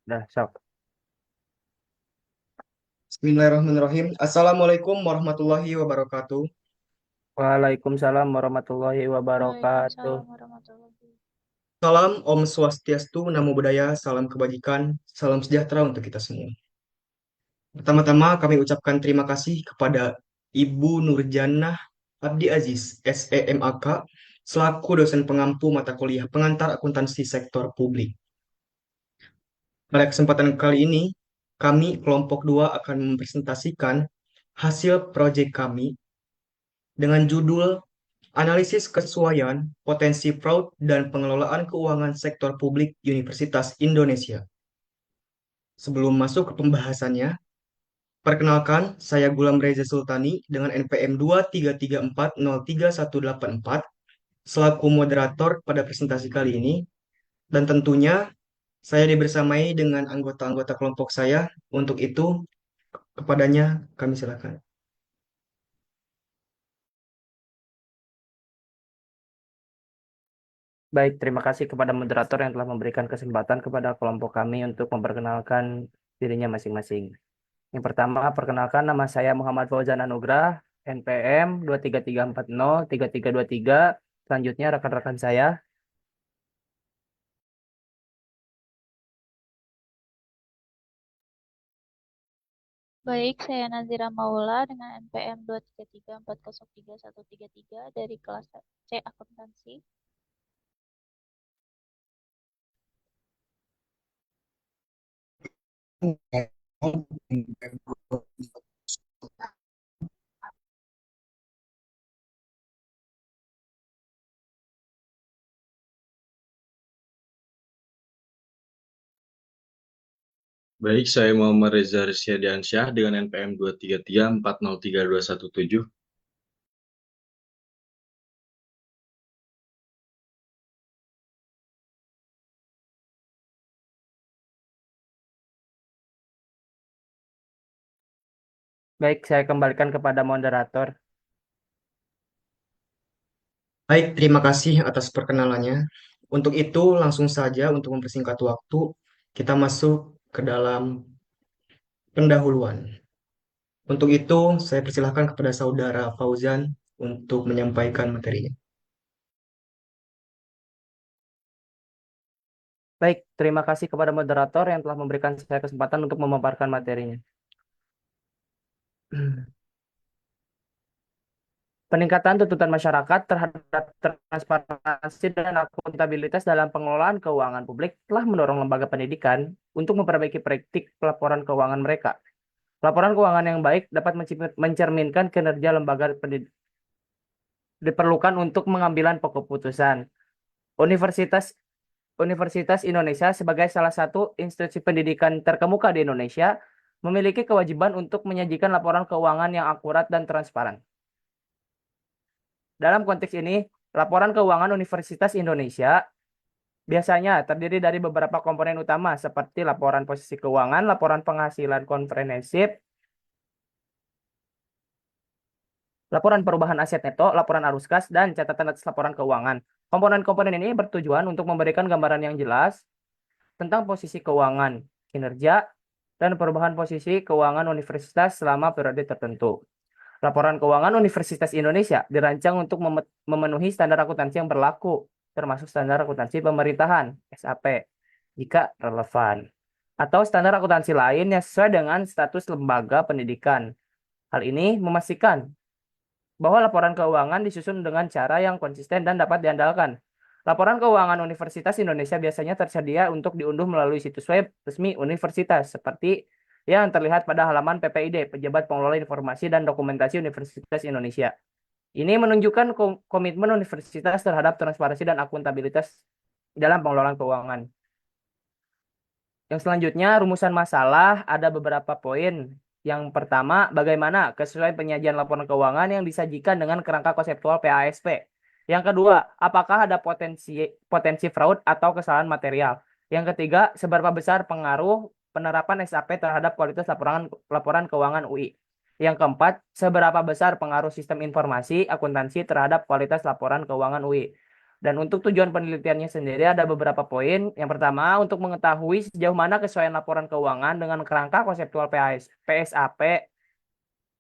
Dah, sok. Bismillahirrahmanirrahim. Assalamualaikum warahmatullahi wabarakatuh. Waalaikumsalam warahmatullahi wabarakatuh. Waalaikumsalam warahmatullahi wabarakatuh. Salam Om Swastiastu, Namo Buddhaya, salam kebajikan, salam sejahtera untuk kita semua. Pertama-tama kami ucapkan terima kasih kepada Ibu Nurjanah Abdi Aziz, SEMAK, selaku dosen pengampu mata kuliah pengantar akuntansi sektor publik. Pada kesempatan kali ini, kami kelompok 2 akan mempresentasikan hasil proyek kami dengan judul Analisis Kesesuaian Potensi Fraud dan Pengelolaan Keuangan Sektor Publik Universitas Indonesia. Sebelum masuk ke pembahasannya, perkenalkan saya Gulam Reza Sultani dengan NPM 233403184 selaku moderator pada presentasi kali ini, dan tentunya saya dibersamai dengan anggota-anggota kelompok saya. Untuk itu, kepadanya kami silakan. Baik, terima kasih kepada moderator yang telah memberikan kesempatan kepada kelompok kami untuk memperkenalkan dirinya masing-masing. Yang pertama, perkenalkan nama saya Muhammad Fauzan Anugrah, NPM 233403323. Selanjutnya rekan-rekan saya. Baik, saya Nazira Maula dengan NPM 233403133 dari kelas C Akuntansi. Baik, saya Muhammad Reza Rizkyadiansyah dengan NPM 233403217. Baik, saya kembalikan kepada moderator. Baik, terima kasih atas perkenalannya. Untuk itu, langsung saja untuk mempersingkat waktu, kita masuk ke dalam pendahuluan. Untuk itu, saya persilahkan kepada Saudara Fauzan untuk menyampaikan materinya. Baik, terima kasih kepada moderator yang telah memberikan saya kesempatan untuk memaparkan materinya. Peningkatan tuntutan masyarakat terhadap transparansi dan akuntabilitas dalam pengelolaan keuangan publik telah mendorong lembaga pendidikan untuk memperbaiki praktik pelaporan keuangan mereka. Laporan keuangan yang baik dapat mencerminkan kinerja lembaga pendidikan diperlukan untuk mengambilan pokok putusan. Universitas Universitas Indonesia sebagai salah satu institusi pendidikan terkemuka di Indonesia memiliki kewajiban untuk menyajikan laporan keuangan yang akurat dan transparan. Dalam konteks ini, laporan keuangan Universitas Indonesia biasanya terdiri dari beberapa komponen utama seperti laporan posisi keuangan, laporan penghasilan komprehensif, laporan perubahan aset neto, laporan arus kas, dan catatan atas laporan keuangan. Komponen-komponen ini bertujuan untuk memberikan gambaran yang jelas tentang posisi keuangan, kinerja, dan perubahan posisi keuangan universitas selama periode tertentu. Laporan keuangan Universitas Indonesia dirancang untuk memenuhi standar akuntansi yang berlaku, termasuk standar akuntansi pemerintahan (SAP) jika relevan, atau standar akuntansi lain yang sesuai dengan status lembaga pendidikan. Hal ini memastikan bahwa laporan keuangan disusun dengan cara yang konsisten dan dapat diandalkan. Laporan keuangan Universitas Indonesia biasanya tersedia untuk diunduh melalui situs web resmi universitas, seperti yang terlihat pada halaman PPID, Pejabat Pengelola Informasi dan Dokumentasi Universitas Indonesia. Ini menunjukkan komitmen universitas terhadap transparansi dan akuntabilitas dalam pengelolaan keuangan. Yang selanjutnya, rumusan masalah ada beberapa poin. Yang pertama, bagaimana kesesuaian penyajian laporan keuangan yang disajikan dengan kerangka konseptual PASP. Yang kedua, apakah ada potensi potensi fraud atau kesalahan material. Yang ketiga, seberapa besar pengaruh penerapan SAP terhadap kualitas laporan laporan keuangan UI. Yang keempat, seberapa besar pengaruh sistem informasi akuntansi terhadap kualitas laporan keuangan UI. Dan untuk tujuan penelitiannya sendiri ada beberapa poin. Yang pertama, untuk mengetahui sejauh mana kesesuaian laporan keuangan dengan kerangka konseptual PSAP.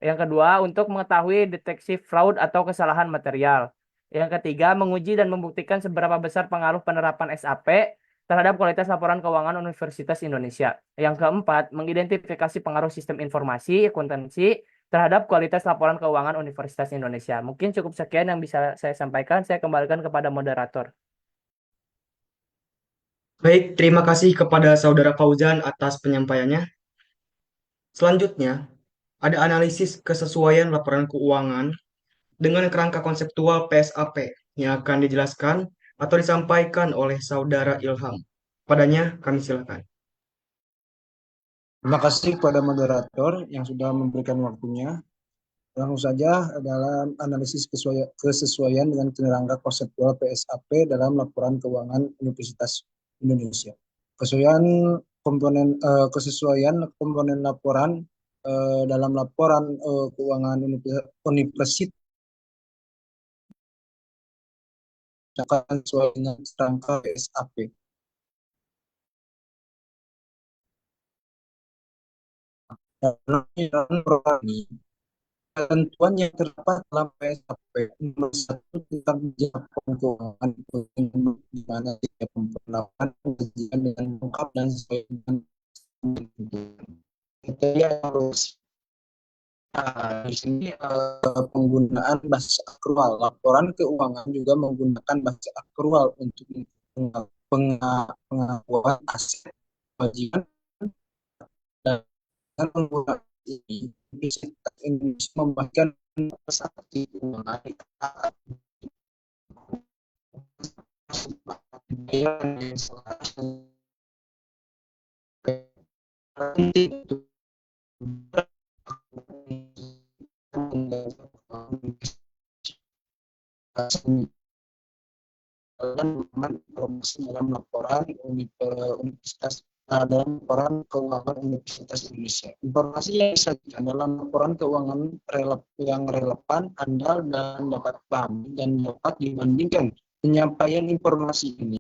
Yang kedua, untuk mengetahui deteksi fraud atau kesalahan material. Yang ketiga, menguji dan membuktikan seberapa besar pengaruh penerapan SAP terhadap kualitas laporan keuangan Universitas Indonesia. Yang keempat, mengidentifikasi pengaruh sistem informasi, akuntansi terhadap kualitas laporan keuangan Universitas Indonesia. Mungkin cukup sekian yang bisa saya sampaikan. Saya kembalikan kepada moderator. Baik, terima kasih kepada Saudara Fauzan atas penyampaiannya. Selanjutnya, ada analisis kesesuaian laporan keuangan dengan kerangka konseptual PSAP yang akan dijelaskan atau disampaikan oleh Saudara Ilham. Padanya, kami silakan. Terima kasih kepada moderator yang sudah memberikan waktunya. Langsung saja dalam analisis kesesuaian dengan kerangka konseptual PSAP dalam laporan keuangan Universitas Indonesia. Kesesuaian komponen laporan dalam laporan keuangan Universitas akan sesuai dengan kerangka PSAP. Dalam program ini, ketentuan yang terdapat dalam PSAP nomor 1 tentang laporan keuangan di mana setiap pemberlakuan pengajian dengan lengkap dan sesuai dengan kriteria yang harus. Di sini penggunaan bahasa akrual. Laporan keuangan juga menggunakan bahasa akrual untuk pengakuan aset, kewajiban, dan penggunaan ini Universitas Indonesia membagikan seperti keuangan yang dalam laporan Universitas dalam laporan keuangan Universitas Indonesia. Informasi yang disajikan dalam laporan keuangan yang relevan, andal, dan dapat dipahami dan dapat dibandingkan penyampaian informasi ini.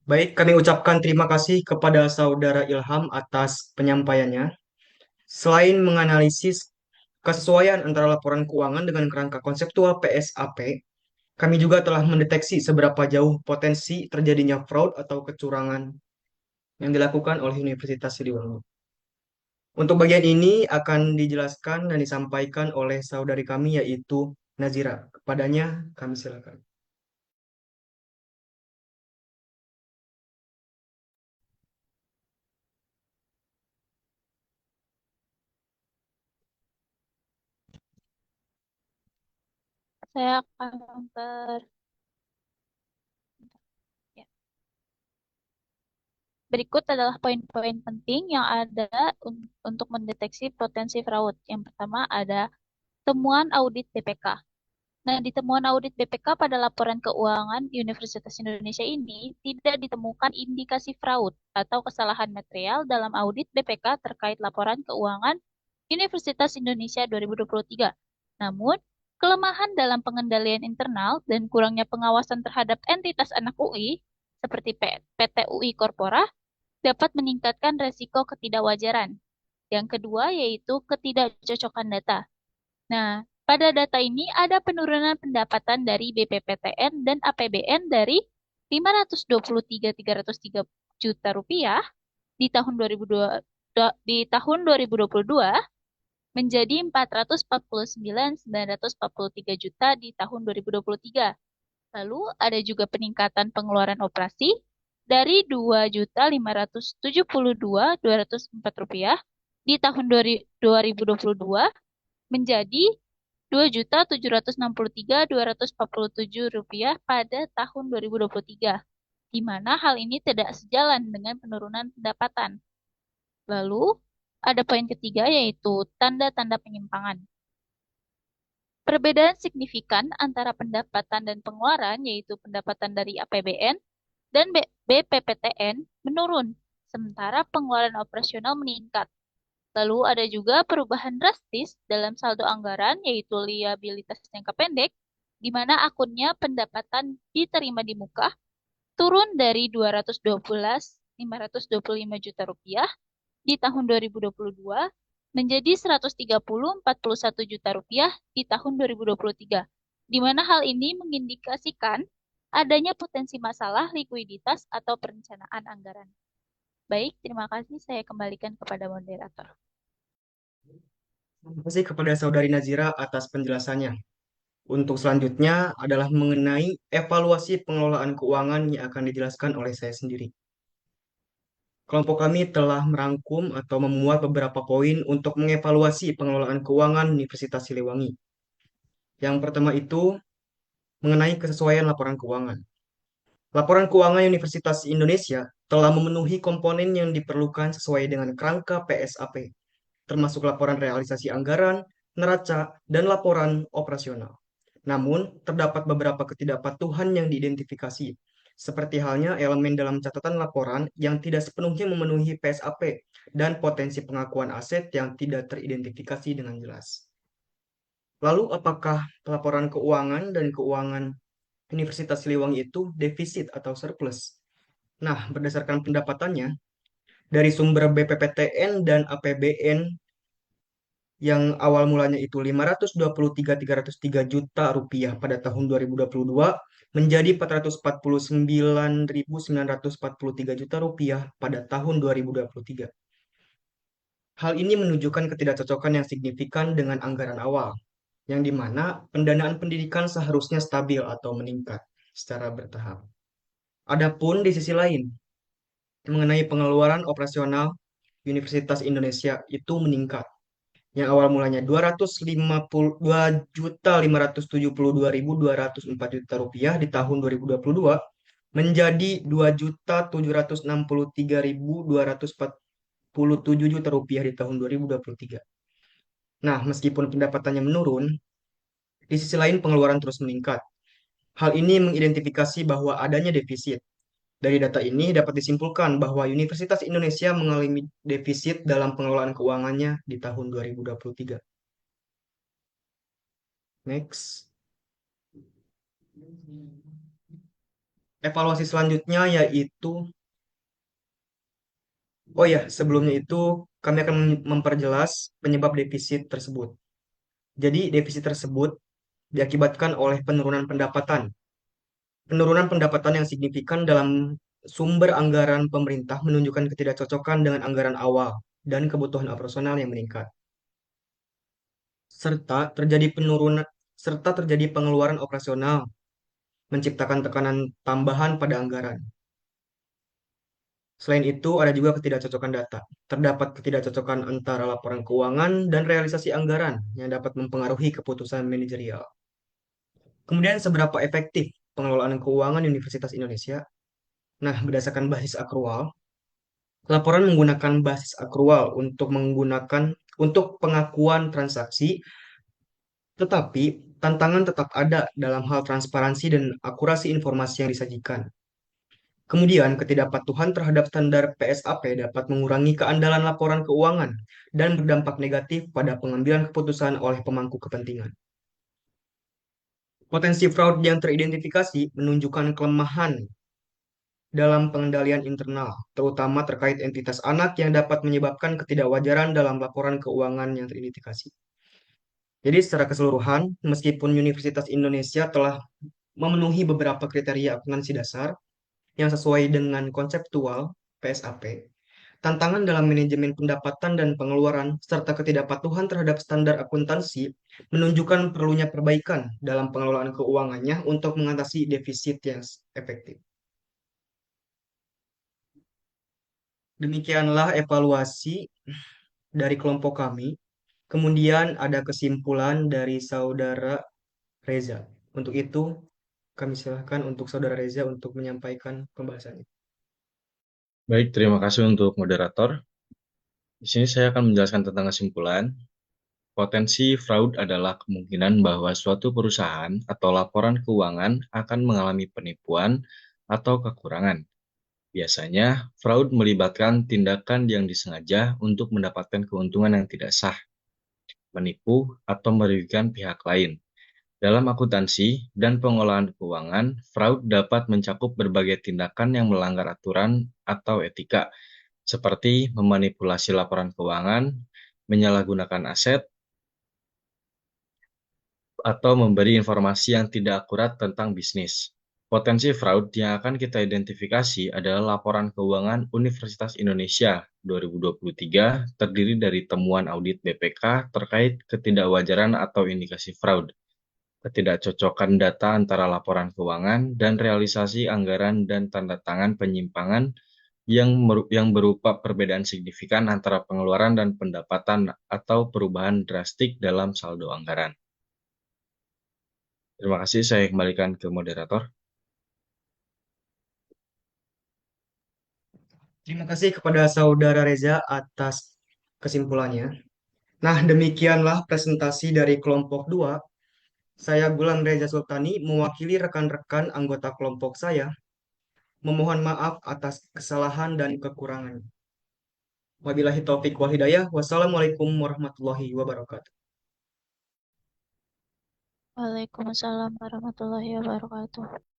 Baik, kami ucapkan terima kasih kepada Saudara Ilham atas penyampaiannya. Selain menganalisis kesesuaian antara laporan keuangan dengan kerangka konseptual PSAP, kami juga telah mendeteksi seberapa jauh potensi terjadinya fraud atau kecurangan yang dilakukan oleh Universitas Siliwangi. Untuk bagian ini akan dijelaskan dan disampaikan oleh saudari kami yaitu Nazira. Kepadanya kami silakan. Saya akan ya. Berikut adalah poin-poin penting yang ada untuk mendeteksi potensi fraud. Yang pertama ada temuan audit BPK. Nah, di temuan audit BPK pada laporan keuangan Universitas Indonesia ini tidak ditemukan indikasi fraud atau kesalahan material dalam audit BPK terkait laporan keuangan Universitas Indonesia 2023. Namun, kelemahan dalam pengendalian internal dan kurangnya pengawasan terhadap entitas anak UI seperti PT UI Korpora dapat meningkatkan resiko ketidakwajaran. Yang kedua yaitu ketidakcocokan data. Nah, pada data ini ada penurunan pendapatan dari BPPTN dan APBN dari 523.303 juta rupiah di tahun 2022 menjadi 449.943 juta di tahun 2023. Lalu ada juga peningkatan pengeluaran operasi dari 2.572.204 rupiah di tahun 2022 menjadi 2.763.247 rupiah pada tahun 2023, di mana hal ini tidak sejalan dengan penurunan pendapatan. Lalu, ada poin ketiga yaitu tanda-tanda penyimpangan. Perbedaan signifikan antara pendapatan dan pengeluaran, yaitu pendapatan dari APBN dan BPPTN, menurun, sementara pengeluaran operasional meningkat. Lalu ada juga perubahan drastis dalam saldo anggaran, yaitu liabilitas jangka pendek, di mana akunnya pendapatan diterima di muka turun dari 212.525 juta rupiah di tahun 2022 menjadi 130.041 juta rupiah di tahun 2023, di mana hal ini mengindikasikan adanya potensi masalah likuiditas atau perencanaan anggaran. Baik, terima kasih. Saya kembalikan kepada moderator. Terima kasih kepada Saudari Nazira atas penjelasannya. Untuk selanjutnya adalah mengenai evaluasi pengelolaan keuangan yang akan dijelaskan oleh saya sendiri. Kelompok kami telah merangkum atau memuat beberapa poin untuk mengevaluasi pengelolaan keuangan Universitas Siliwangi. Yang pertama itu mengenai kesesuaian laporan keuangan. Laporan keuangan Universitas Indonesia telah memenuhi komponen yang diperlukan sesuai dengan kerangka PSAP, termasuk laporan realisasi anggaran, neraca, dan laporan operasional. Namun, terdapat beberapa ketidakpatuhan yang diidentifikasi, seperti halnya elemen dalam catatan laporan yang tidak sepenuhnya memenuhi PSAP dan potensi pengakuan aset yang tidak teridentifikasi dengan jelas. Lalu, apakah laporan keuangan dan keuangan Universitas Siliwangi itu defisit atau surplus? Nah, berdasarkan pendapatannya, dari sumber BPPTN dan APBN yang awal mulanya itu 523.303 juta rupiah pada tahun 2022 menjadi 449.943 juta rupiah pada tahun 2023. Hal ini menunjukkan ketidakcocokan yang signifikan dengan anggaran awal, yang dimana pendanaan pendidikan seharusnya stabil atau meningkat secara bertahap. Adapun di sisi lain, mengenai pengeluaran operasional Universitas Indonesia itu meningkat yang awal mulanya 252.572.204 juta rupiah di tahun 2022 menjadi 2.763.247 juta rupiah di tahun 2023. Nah, meskipun pendapatannya menurun, di sisi lain pengeluaran terus meningkat. Hal ini mengidentifikasi bahwa adanya defisit. Dari data ini dapat disimpulkan bahwa Universitas Indonesia mengalami defisit dalam pengelolaan keuangannya di tahun 2023. Next. Evaluasi selanjutnya yaitu, oh ya, sebelumnya itu kami akan memperjelas penyebab defisit tersebut. Jadi defisit tersebut diakibatkan oleh penurunan pendapatan. Penurunan pendapatan yang signifikan dalam sumber anggaran pemerintah menunjukkan ketidakcocokan dengan anggaran awal dan kebutuhan operasional yang meningkat. Serta terjadi pengeluaran operasional, menciptakan tekanan tambahan pada anggaran. Selain itu, ada juga ketidakcocokan data. Terdapat ketidakcocokan antara laporan keuangan dan realisasi anggaran yang dapat mempengaruhi keputusan manajerial. Kemudian, seberapa efektif pengelolaan keuangan Universitas Indonesia? Nah, berdasarkan basis akrual, laporan menggunakan basis akrual untuk pengakuan transaksi, tetapi tantangan tetap ada dalam hal transparansi dan akurasi informasi yang disajikan. Kemudian, ketidakpatuhan terhadap standar PSAP dapat mengurangi keandalan laporan keuangan dan berdampak negatif pada pengambilan keputusan oleh pemangku kepentingan. Potensi fraud yang teridentifikasi menunjukkan kelemahan dalam pengendalian internal, terutama terkait entitas anak yang dapat menyebabkan ketidakwajaran dalam laporan keuangan yang teridentifikasi. Jadi secara keseluruhan, meskipun Universitas Indonesia telah memenuhi beberapa kriteria akuntansi dasar yang sesuai dengan konseptual PSAP, tantangan dalam manajemen pendapatan dan pengeluaran, serta ketidakpatuhan terhadap standar akuntansi menunjukkan perlunya perbaikan dalam pengelolaan keuangannya untuk mengatasi defisit yang efektif. Demikianlah evaluasi dari kelompok kami. Kemudian ada kesimpulan dari Saudara Reza. Untuk itu, kami silakan untuk Saudara Reza untuk menyampaikan pembahasannya. Baik, terima kasih untuk moderator. Di sini saya akan menjelaskan tentang kesimpulan. Potensi fraud adalah kemungkinan bahwa suatu perusahaan atau laporan keuangan akan mengalami penipuan atau kekurangan. Biasanya, fraud melibatkan tindakan yang disengaja untuk mendapatkan keuntungan yang tidak sah, menipu, atau merugikan pihak lain. Dalam akuntansi dan pengolahan keuangan, fraud dapat mencakup berbagai tindakan yang melanggar aturan atau etika, seperti memanipulasi laporan keuangan, menyalahgunakan aset, atau memberi informasi yang tidak akurat tentang bisnis. Potensi fraud yang akan kita identifikasi adalah laporan keuangan Universitas Indonesia 2023 terdiri dari temuan audit BPK terkait ketidakwajaran atau indikasi fraud, ketidakcocokan data antara laporan keuangan dan realisasi anggaran dan tanda tangan penyimpangan yang berupa perbedaan signifikan antara pengeluaran dan pendapatan atau perubahan drastik dalam saldo anggaran. Terima kasih, saya kembalikan ke moderator. Terima kasih kepada Saudara Reza atas kesimpulannya. Nah, demikianlah presentasi dari kelompok 2. Saya Gulam Reza Sultani mewakili rekan-rekan anggota kelompok saya. Memohon maaf atas kesalahan dan kekurangan. Wabillahi taufik wal hidayah. Wassalamualaikum warahmatullahi wabarakatuh. Waalaikumsalam warahmatullahi wabarakatuh.